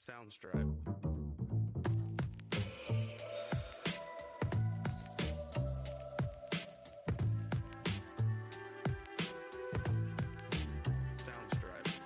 Soundstripe. Soundstripe. Soundstripe.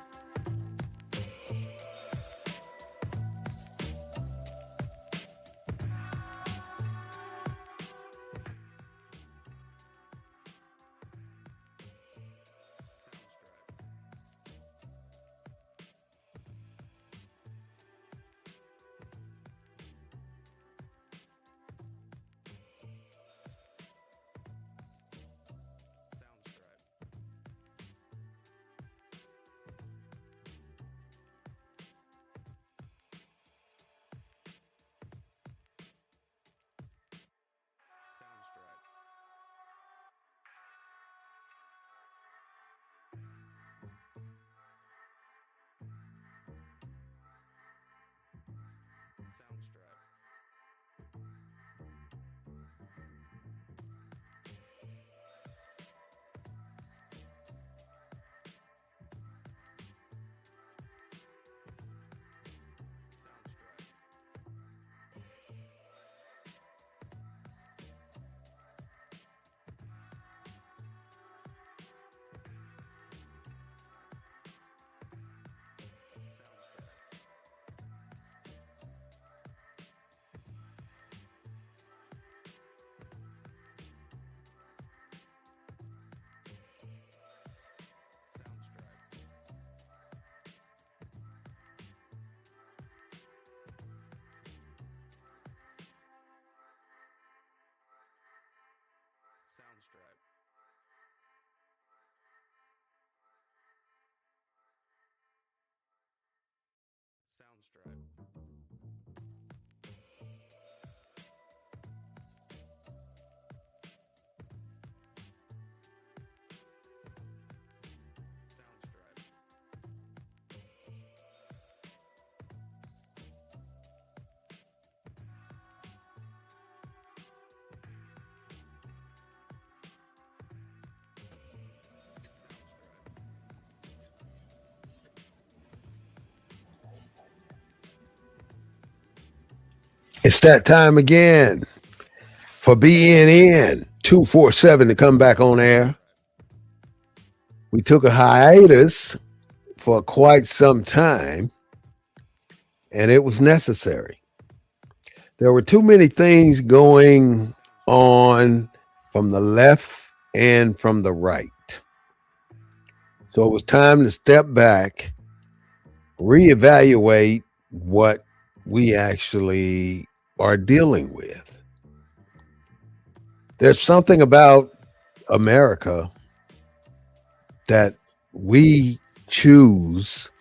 It's that time again for Bnn247 to come back on air. We took a hiatus for quite some time, and it was necessary. There were too many things going on from the left and from the right. So it was time to step back, reevaluate what we actually are dealing with. There's something about America that we choose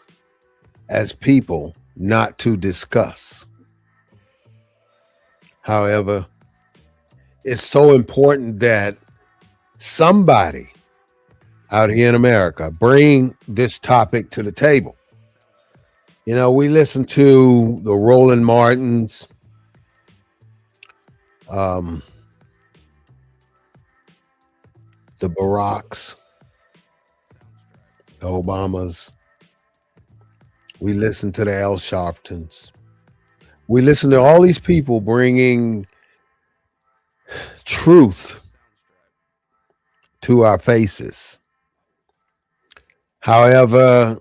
as people not to discuss. However, it's so important that somebody out here in America bring this topic to the table. You know, we listen to the Roland Martins, the Baracks, the Obamas. We listen to the Al Sharptons. We listen to all these people bringing truth to our faces. However,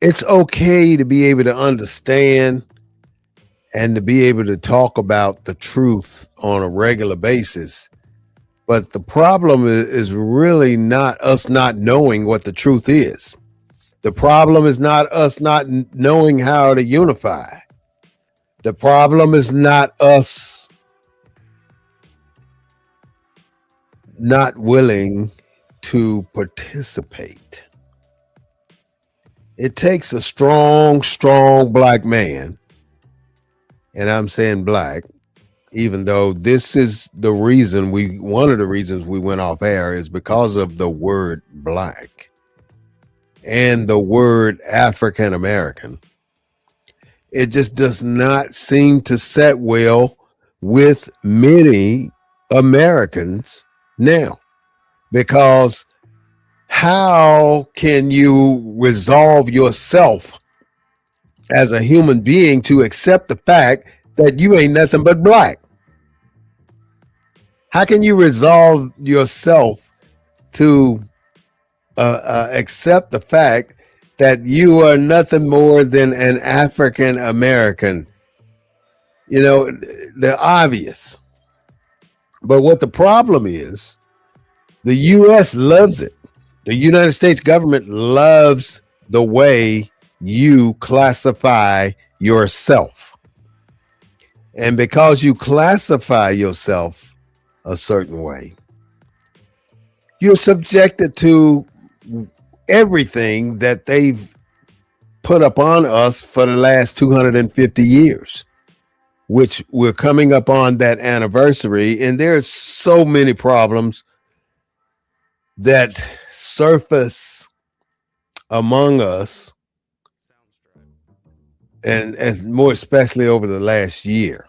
it's okay to be able to understand and to be able to talk about the truth on a regular basis. But the problem is really not us not knowing what the truth is. The problem is not us not knowing how to unify. The problem is not us not willing to participate. It takes a strong, strong black man, and I'm saying black, even though this is the reason one of the reasons we went off air is because of the word black and the word African American. It just does not seem to set well with many Americans now, because how can you resolve yourself as a human being to accept the fact that you ain't nothing but black? How can you resolve yourself to accept the fact that you are nothing more than an African American? You know, the obvious. But what the problem is, the U.S. loves it. The United States government loves the way you classify yourself. And because you classify yourself a certain way, you're subjected to everything that they've put upon us for the last 250 years, which we're coming up on that anniversary. And there's so many problems that surface among us, and as more especially over the last year.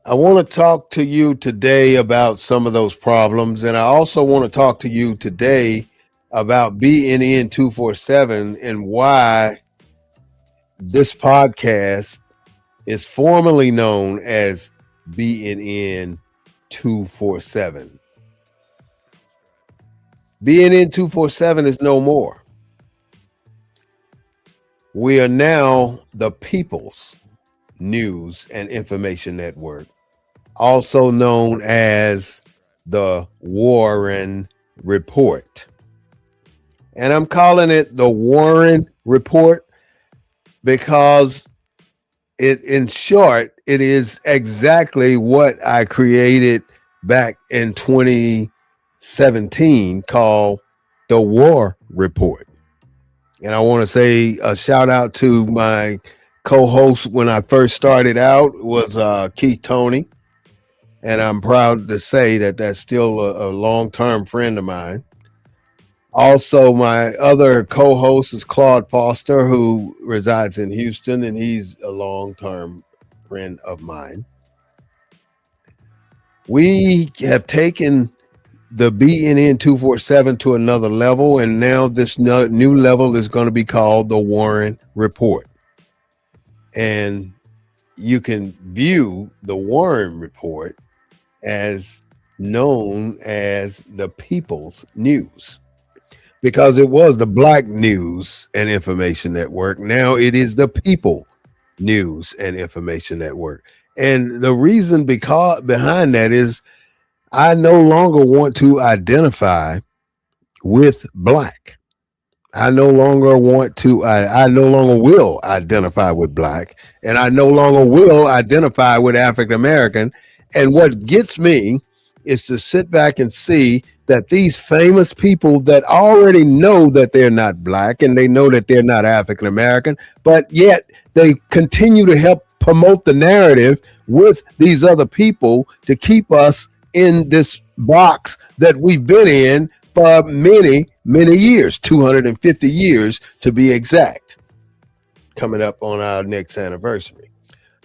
I want to talk to you today about some of those problems, and I also want to talk to you today about BNN247 and why this podcast is formally known as BNN247. BNN247 is no more. We are now the People's News and Information Network, also known as the Warren Report. And I'm calling it the Warren Report because in short, it is exactly what I created back in 2017 called the War Report. And I want to say a shout out to my co-host when I first started out was Keith Tony. And I'm proud to say that that's still a long-term friend of mine. Also, my other co-host is Claude Foster, who resides in Houston, and he's a long-term friend of mine. We have taken the BNN 247 to another level, and now this new level is going to be called the Warren Report. And you can view the Warren Report as known as the People's News, because it was the Black News and Information Network. Now it is the People News and Information Network. And the reason behind that is I no longer want to identify with Black. I no longer will identify with Black, and I no longer will identify with African American. And what gets me is to sit back and see that these famous people that already know that they're not Black and they know that they're not African American, but yet they continue to help promote the narrative with these other people to keep us in this box that we've been in for many, many years, 250 years to be exact, coming up on our next anniversary.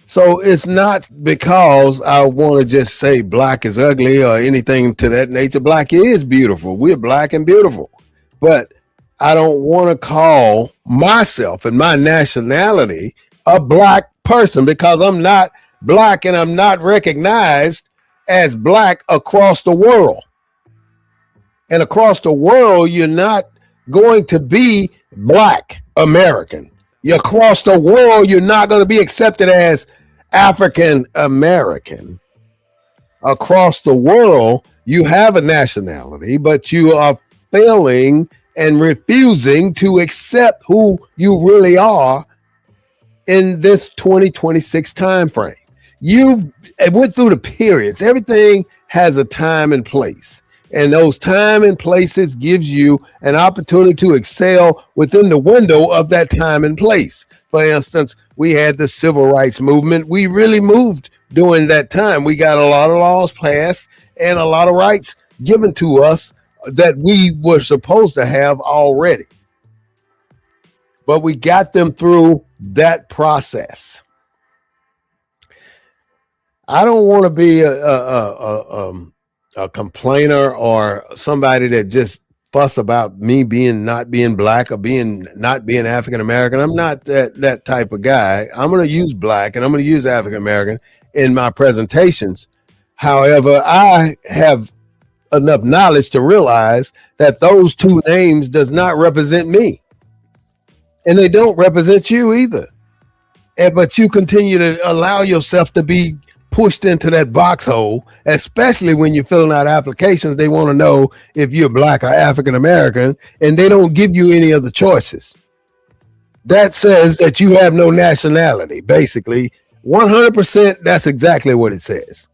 So it's not because I want to just say Black is ugly or anything to that nature. Black is beautiful. We're Black and beautiful. But I don't want to call myself and my nationality a Black person because I'm not Black and I'm not recognized as Black across the world. And across the world, you're not going to be Black American. You're across the world, you're not going to be accepted as African American. Across the world, you have a nationality, but you are failing and refusing to accept who you really are in this 2026 time frame. You went through the periods. Everything has a time and place. And those time and places gives you an opportunity to excel within the window of that time and place. For instance, we had the civil rights movement. We really moved during that time. We got a lot of laws passed and a lot of rights given to us that we were supposed to have already. But we got them through that process. I don't want to be a complainer or somebody that just fuss about me being not being black or being not being African American. I'm not that type of guy. I'm going to use black and I'm going to use African American in my presentations. However, I have enough knowledge to realize that those two names does not represent me, and they don't represent you either. But you continue to allow yourself to be pushed into that box hole, especially when you're filling out applications. They want to know if you're black or African American, and they don't give you any other choices. That says that you have no nationality. Basically, 100%, that's exactly what it says.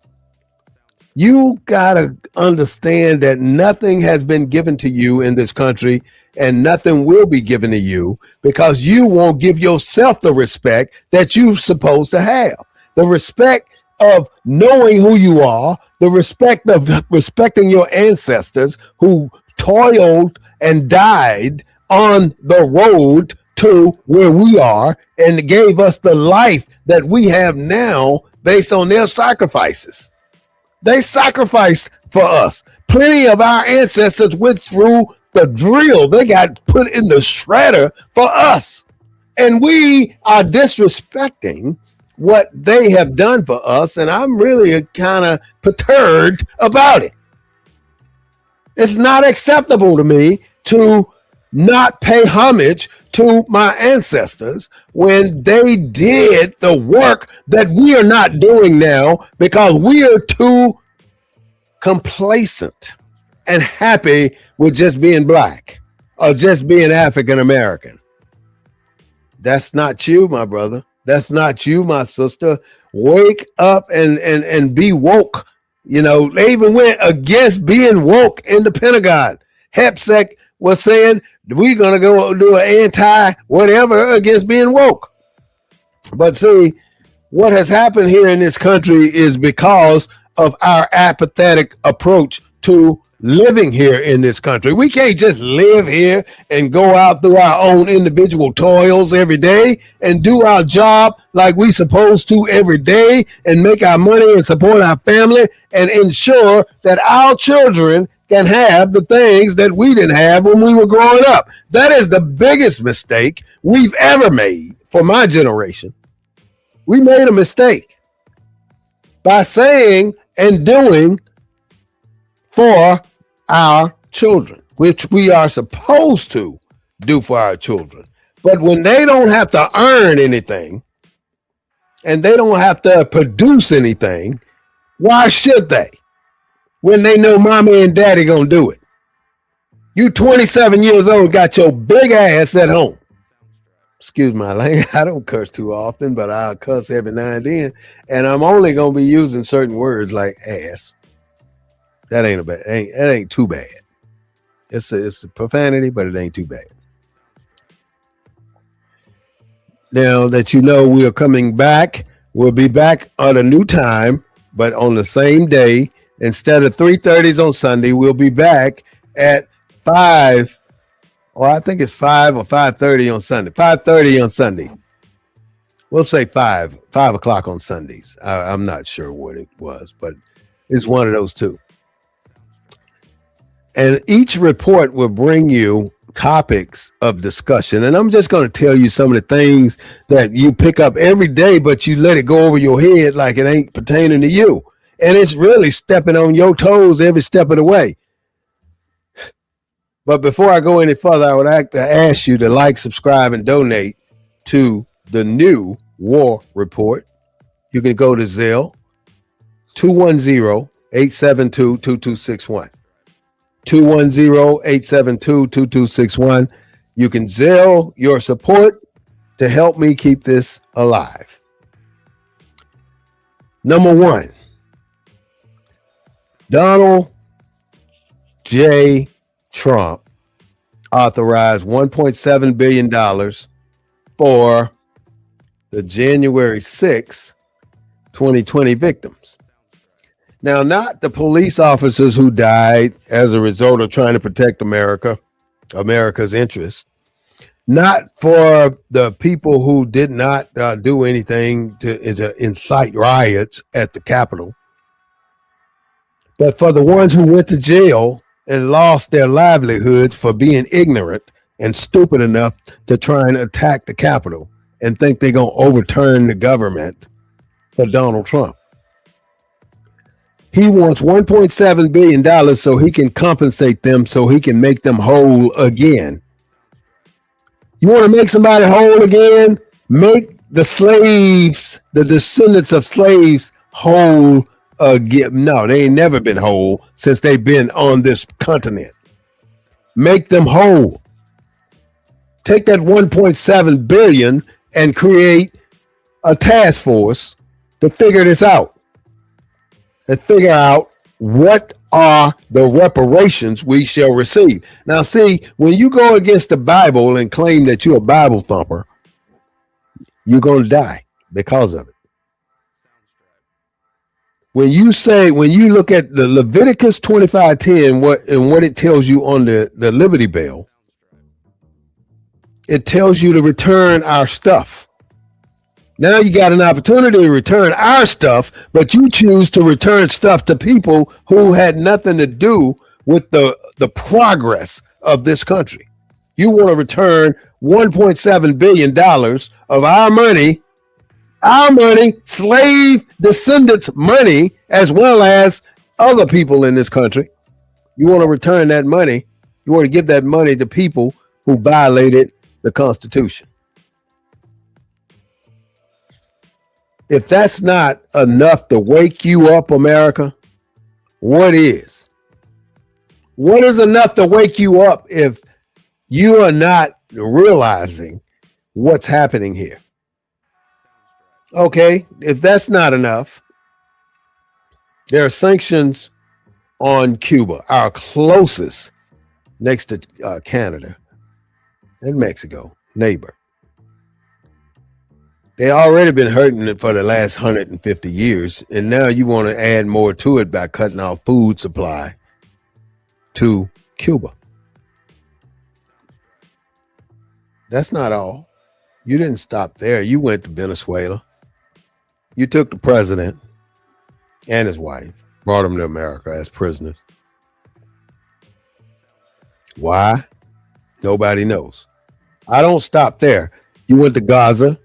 You got to understand that nothing has been given to you in this country and nothing will be given to you because you won't give yourself the respect that you're supposed to have. The respect of knowing who you are, the respect of respecting your ancestors who toiled and died on the road to where we are and gave us the life that we have now based on their sacrifices. They sacrificed for us. Plenty of our ancestors went through the drill. They got put in the shredder for us. And we are disrespecting what they have done for us. And I'm really kind of perturbed about it. It's not acceptable to me to not pay homage to my ancestors when they did the work that we are not doing now because we are too complacent and happy with just being black or just being African American. That's not you, my brother. That's not you, my sister. Wake up and be woke. You know, they even went against being woke in the Pentagon. Hepsec was saying we're going to go do an anti-whatever against being woke. But see, what has happened here in this country is because of our apathetic approach to living here in this country. We can't just live here and go out through our own individual toils every day and do our job like we supposed to every day and make our money and support our family and ensure that our children can have the things that we didn't have when we were growing up. That is the biggest mistake we've ever made for my generation. We made a mistake by saying and doing for our children, which we are supposed to do for our children. But when they don't have to earn anything and they don't have to produce anything, why should they? When they know mommy and daddy gonna do it. You 27 years old, got your big ass at home. Excuse my language. I don't curse too often, but I'll cuss every now and then. And I'm only gonna be using certain words like ass. That ain't too bad. It's a profanity, but it ain't too bad. Now that you know we are coming back, we'll be back at a new time, but on the same day. Instead of 3:30 on Sunday, we'll be back at 5. Or I think it's 5 or 5:30 on Sunday. 5:30 on Sunday. We'll say 5 o'clock on Sundays. I'm not sure what it was, but it's one of those two. And each report will bring you topics of discussion. And I'm just going to tell you some of the things that you pick up every day, but you let it go over your head like it ain't pertaining to you. And it's really stepping on your toes every step of the way. But before I go any further, I would like to ask you to like, subscribe, and donate to the new War Report. You can go to Zelle, 210-872-2261. 210-872-2261. You can Zelle your support to help me keep this alive. Number one, Donald J. Trump authorized $1.7 billion for the January 6, 2020 victims. Now, not the police officers who died as a result of trying to protect America's interests, not for the people who did not do anything to incite riots at the Capitol, but for the ones who went to jail and lost their livelihoods for being ignorant and stupid enough to try and attack the Capitol and think they're going to overturn the government for Donald Trump. He wants $1.7 billion so he can compensate them, so he can make them whole again. You want to make somebody whole again? Make the slaves, the descendants of slaves, whole again. No, they ain't never been whole since they've been on this continent. Make them whole. Take that 1.7 billion and create a task force to figure this out. And figure out what are the reparations we shall receive. Now, see, when you go against the Bible and claim that you're a Bible thumper, you're going to die because of it. When you look at the Leviticus 25:10, what it tells you on the Liberty Bell, it tells you to return our stuff. Now you got an opportunity to return our stuff, but you choose to return stuff to people who had nothing to do with the progress of this country. You want to return $1.7 billion of our money, slave descendants' money, as well as other people in this country. You want to return that money. You want to give that money to people who violated the Constitution. If that's not enough to wake you up, America, what is? What is enough to wake you up if you are not realizing what's happening here? Okay, if that's not enough, there are sanctions on Cuba, our closest, next to Canada and Mexico, neighbor. They already been hurting it for the last 150 years, and now you want to add more to it by cutting off food supply to Cuba. That's not all. You didn't stop there. You went to Venezuela. You took the president and his wife, brought them to America as prisoners. Why? Nobody knows. I don't stop there. You went to Gaza.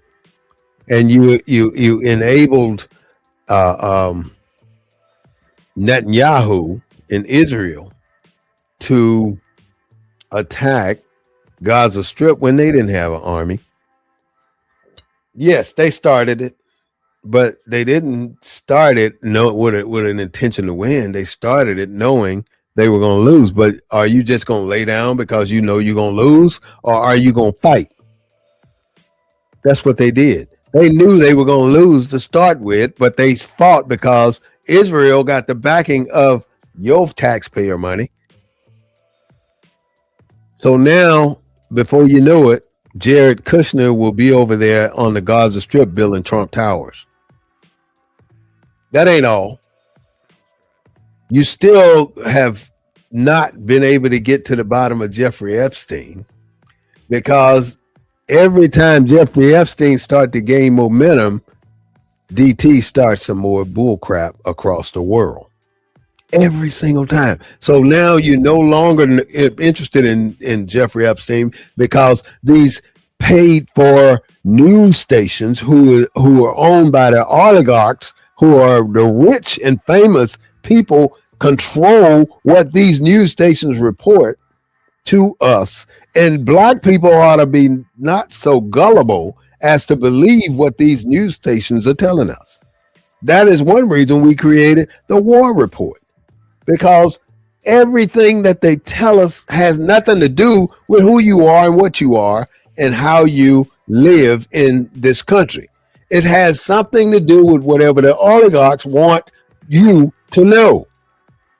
And you enabled Netanyahu in Israel to attack Gaza Strip when they didn't have an army. Yes, they started it, but they didn't start it with an intention to win. They started it knowing they were going to lose. But are you just going to lay down because you know you're going to lose, or are you going to fight? That's what they did. They knew they were going to lose to start with, but they fought because Israel got the backing of your taxpayer money. So now, before you know it, Jared Kushner will be over there on the Gaza Strip building Trump Towers. That ain't all. You still have not been able to get to the bottom of Jeffrey Epstein, because every time Jeffrey Epstein starts to gain momentum, DT starts some more bullcrap across the world. Every single time. So now you're no longer interested in Jeffrey Epstein, because these paid for news stations who are owned by the oligarchs, who are the rich and famous people, control what these news stations report to us. And black people ought to be not so gullible as to believe what these news stations are telling us. That is one reason we created the War Report, because everything that they tell us has nothing to do with who you are and what you are and how you live in this country. It has something to do with whatever the oligarchs want you to know.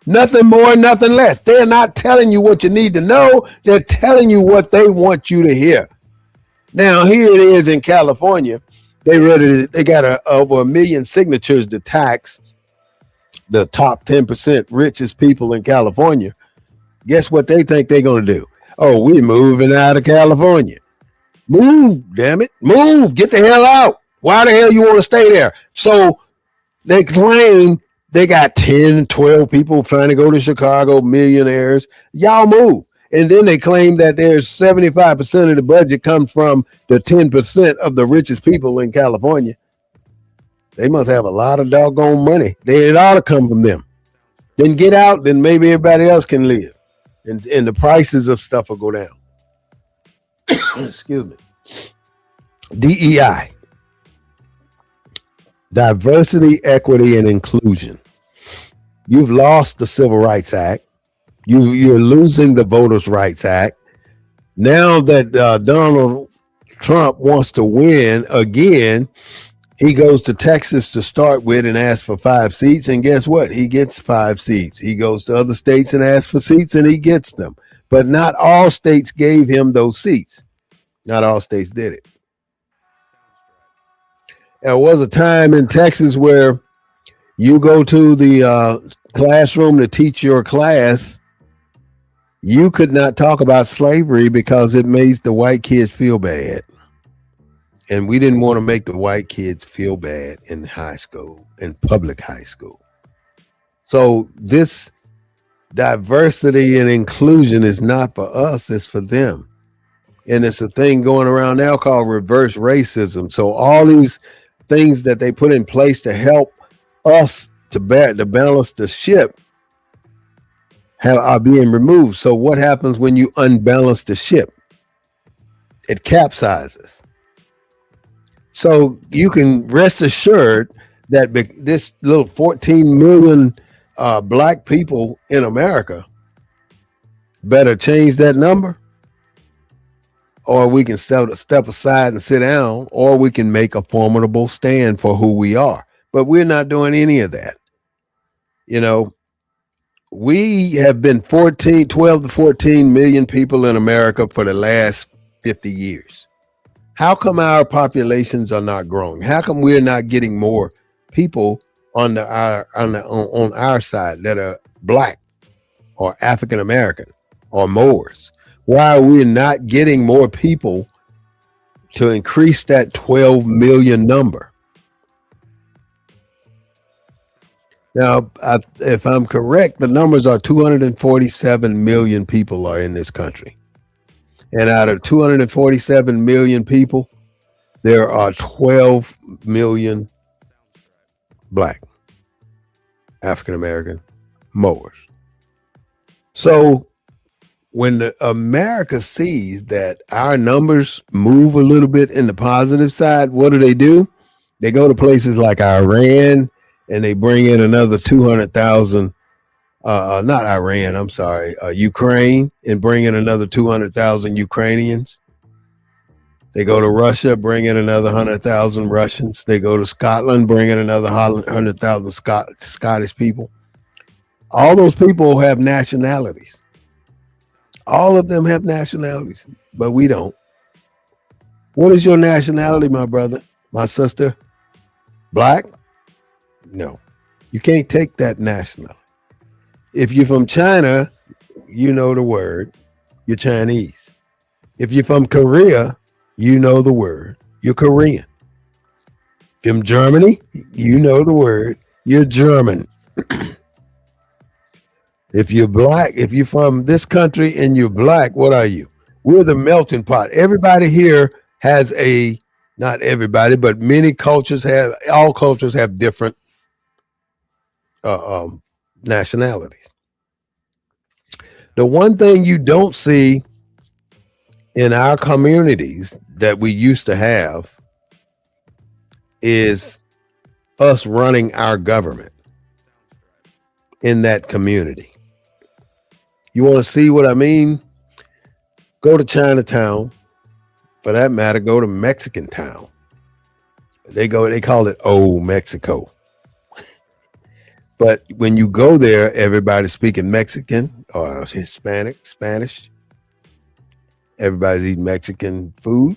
Nothing more, nothing less. They're not telling you what you need to know. They're telling you what they want you to hear. Now, here it is in California. They got over 1 million signatures to tax the top 10% richest people in California. Guess what they think they're going to do? Oh, we're moving out of California. Move, damn it. Move. Get the hell out. Why the hell you want to stay there? So they claim They got 10, 12 people trying to go to Chicago, millionaires. Y'all move. And then they claim that there's 75% of the budget comes from the 10% of the richest people in California. They must have a lot of doggone money. It ought to come from them. Then get out, then maybe everybody else can live. And the prices of stuff will go down. Excuse me. DEI. Diversity, equity, and inclusion. You've lost the Civil Rights Act. You're losing the Voters' Rights Act. Now that Donald Trump wants to win again, he goes to Texas to start with and asks for 5 seats. And guess what? He gets 5 seats. He goes to other states and asks for seats and he gets them. But not all states gave him those seats. Not all states did it. There was a time in Texas where you go to the classroom to teach your class. You could not talk about slavery because it made the white kids feel bad. And we didn't want to make the white kids feel bad in high school, in public high school. So this diversity and inclusion is not for us, it's for them. And it's a thing going around now called reverse racism. So all these things that they put in place to help us to balance the ship are being removed. So what happens when you unbalance the ship? It capsizes. So you can rest assured that this little 14 million black people in America better change that number, or we can step aside and sit down, or we can make a formidable stand for who we are. But we're not doing any of that. You know, we have been 12 to 14 million people in America for the last 50 years. How come our populations are not growing? How come we're not getting more people on our side that are black or African American or Moors? Why are we not getting more people to increase that 12 million number? Now, if I'm correct, the numbers are 247 million people are in this country. And out of 247 million people, there are 12 million black, African American, Moors. So when America sees that our numbers move a little bit in the positive side, what do? They go to places like Iran and they bring in another 200,000. Not Iran, I'm sorry, Ukraine, and bring in another 200,000 Ukrainians. They go to Russia, bring in another 100,000 Russians. They go to Scotland, bring in another 100,000 Scottish people. All those people have nationalities. All of them have nationalities, but we don't. What is your nationality, my brother, my sister? Black? No, you can't take that nationality. If you're from China, you know the word, you're Chinese. If you're from Korea, you know the word, you're Korean. From Germany, you know the word, you're German. If you're black, if you're from this country and you're black, what are you? We're the melting pot. Everybody here has not everybody, but many cultures all cultures have different nationalities. The one thing you don't see in our communities that we used to have is us running our government in that community. You want to see what I mean? Go to Chinatown. For that matter, go to Mexican town. They call it Old Mexico. But when you go there, everybody's speaking Mexican or Hispanic, Spanish. Everybody's eating Mexican food.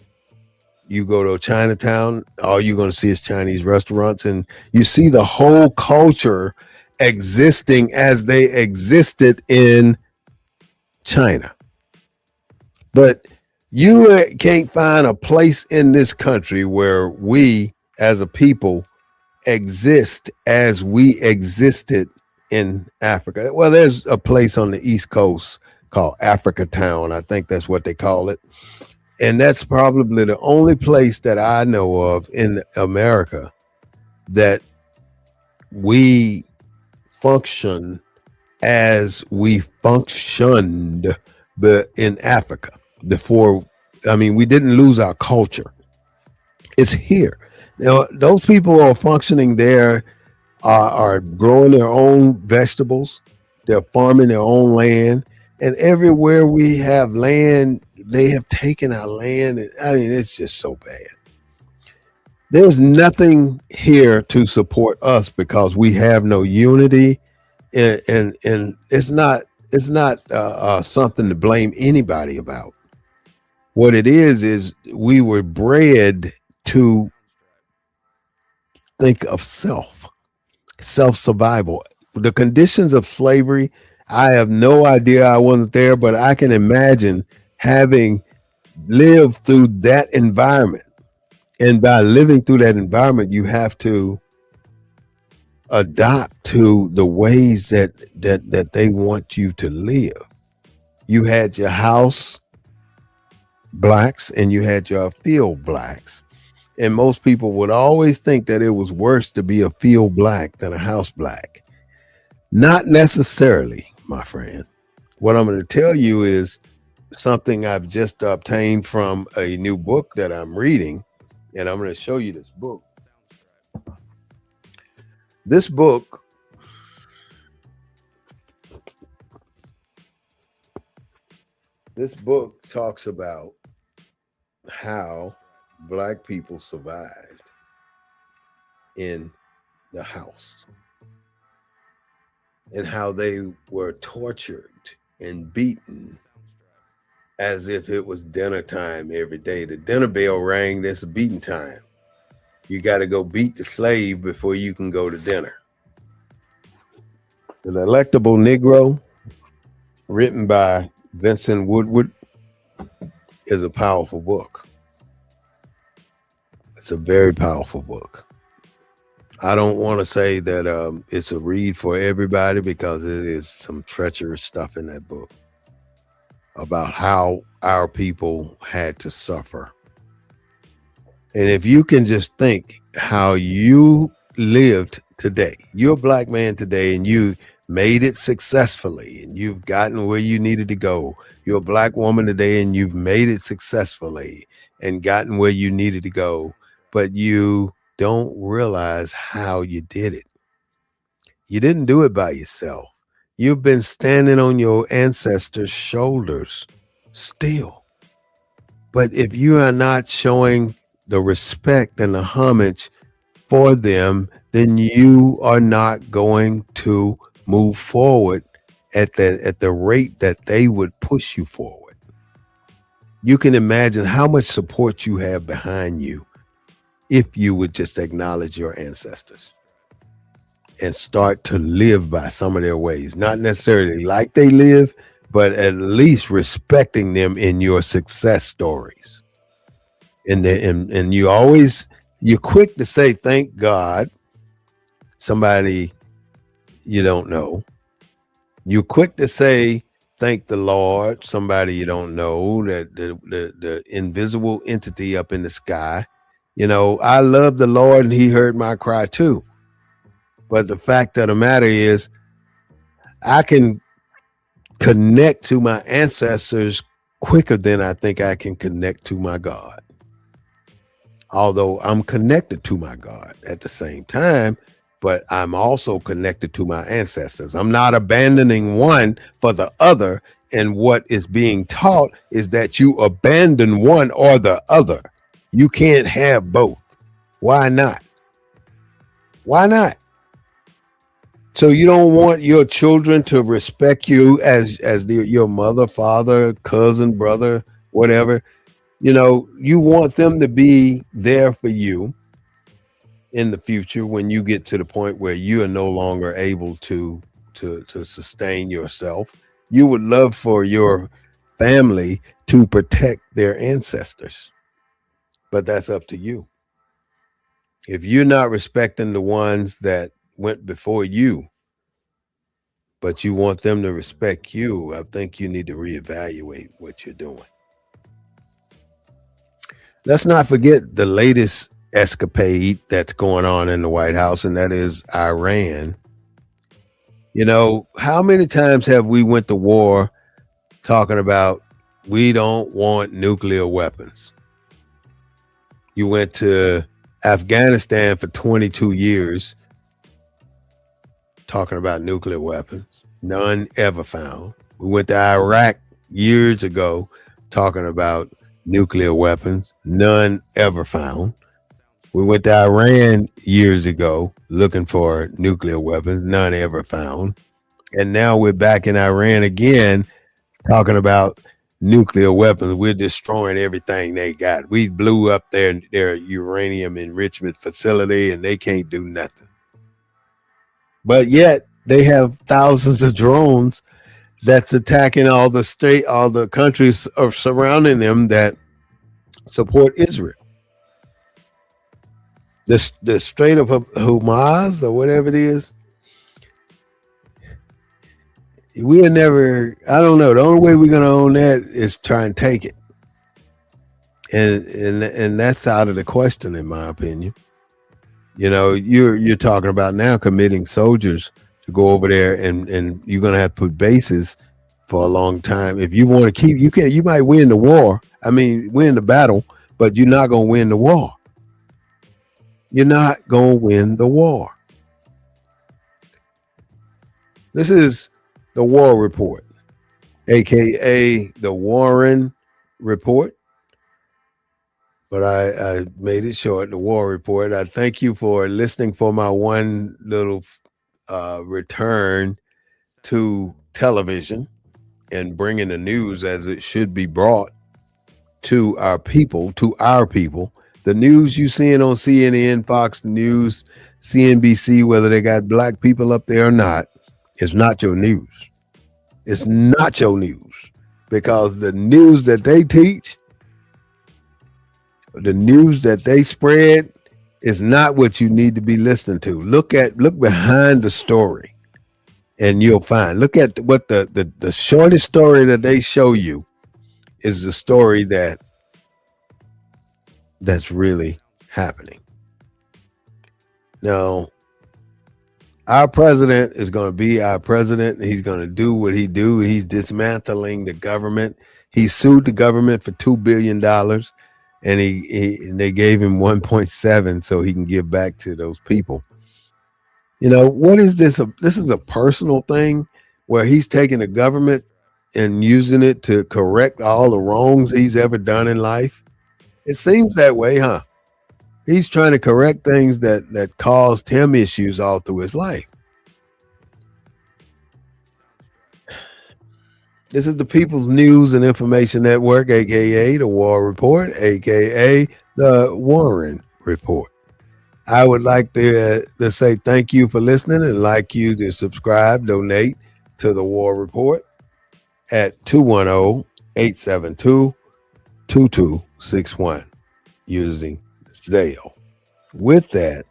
You go to Chinatown, all you're going to see is Chinese restaurants, and you see the whole culture existing as they existed in China. But you can't find a place in this country where we as a people exist as we existed in Africa. Well, there's a place on the East Coast called Africa Town. I think that's what they call it. And that's probably the only place that I know of in America that we function as we functioned but in Africa before. I mean, we didn't lose our culture. It's here. Now, those people are functioning there, are growing their own vegetables. They're farming their own land. And everywhere we have land, they have taken our land. And, I mean, it's just so bad. There's nothing here to support us because we have no unity, and it's not something to blame anybody about. What it is we were bred to think of self survival. The conditions of slavery, I have no idea. I wasn't there, but I can imagine having lived through that environment. And by living through that environment, you have to adapt to the ways that they want you to live. You had your house blacks and you had your field blacks. And most people would always think that it was worse to be a field black than a house black. Not necessarily, my friend. What I'm going to tell you is something I've just obtained from a new book that I'm reading. And I'm going to show you this book. This book talks about how black people survived in the house and how they were tortured and beaten as if it was dinner time every day. The dinner bell rang, there's a beating time. You got to go beat the slave before you can go to dinner. The Electable Negro, written by Vincent Woodward, is a powerful book. It's a very powerful book. I don't want to say that it's a read for everybody because it is some treacherous stuff in that book about how our people had to suffer. And if you can just think how you lived today, you're a black man today and you made it successfully and you've gotten where you needed to go. You're a black woman today and you've made it successfully and gotten where you needed to go, but you don't realize how you did it. You didn't do it by yourself. You've been standing on your ancestors' shoulders still. But if you are not showing the respect and the homage for them, then you are not going to move forward at the rate that they would push you forward. You can imagine how much support you have behind you if you would just acknowledge your ancestors and start to live by some of their ways, not necessarily like they live, but at least respecting them in your success stories. And you're quick to say thank God, somebody you don't know. You're quick to say thank the Lord, somebody you don't know, that the invisible entity up in the sky. You know, I love the Lord and he heard my cry too. But the fact of the matter is, I can connect to my ancestors quicker than I think I can connect to my God. Although I'm connected to my God at the same time, but I'm also connected to my ancestors. I'm not abandoning one for the other. And what is being taught is that you abandon one or the other. You can't have both. Why not? Why not? So you don't want your children to respect you as your mother, father, cousin, brother, whatever. You know, you want them to be there for you in the future when you get to the point where you are no longer able to sustain yourself. You would love for your family to protect their ancestors, but that's up to you. If you're not respecting the ones that went before you, but you want them to respect you, I think you need to reevaluate what you're doing. Let's not forget the latest escapade that's going on in the White House, and that is Iran. You know, how many times have we went to war talking about we don't want nuclear weapons? You went to Afghanistan for 22 years talking about nuclear weapons. None ever found. We went to Iraq years ago talking about nuclear weapons. None ever found. We went to Iran years ago looking for nuclear weapons. None ever found. And now we're back in Iran again talking about nuclear weapons. We're destroying everything they got. We blew up their uranium enrichment facility and they can't do nothing. But yet they have thousands of drones that's attacking all the countries surrounding them that support Israel. The Strait of Hamas or whatever it is, we'll never. I don't know. The only way we're gonna own that is try and take it, and that's out of the question, in my opinion. You know, you're talking about now committing soldiers to go over there, and you're gonna have to put bases for a long time. If you want to keep, you might win the war. I mean, win the battle, but you're not gonna win the war. You're not gonna win the war. This is the War Report, aka the Warren Report. But I made it short, the War Report. I thank you for listening for my one little return to television and bringing the news as it should be brought to our people, The news you seeing on CNN, Fox News, CNBC, whether they got black people up there or not, is not your news. It's not your news, because the news that they teach, the news that they spread, is not what you need to be listening to. Look behind the story, and you'll find. Look at what the shortest story that they show you is the story that's really happening. Now, our president is going to be our president. He's going to do what he do. He's dismantling the government. He sued the government for $2 billion, and they gave him 1.7 so he can give back to those people. You know, what is this? This is a personal thing where he's taking the government and using it to correct all the wrongs he's ever done in life. It seems that way, huh? He's trying to correct things that caused him issues all through his life. This is the People's News and Information Network, aka the War Report, aka the Warren Report. I would like to say thank you for listening, and like you to subscribe, donate to the War Report at 210-872-2261 using Zale. With that,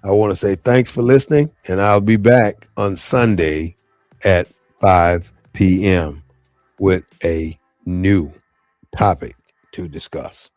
I want to say thanks for listening, and I'll be back on Sunday at 5 p.m. with a new topic to discuss.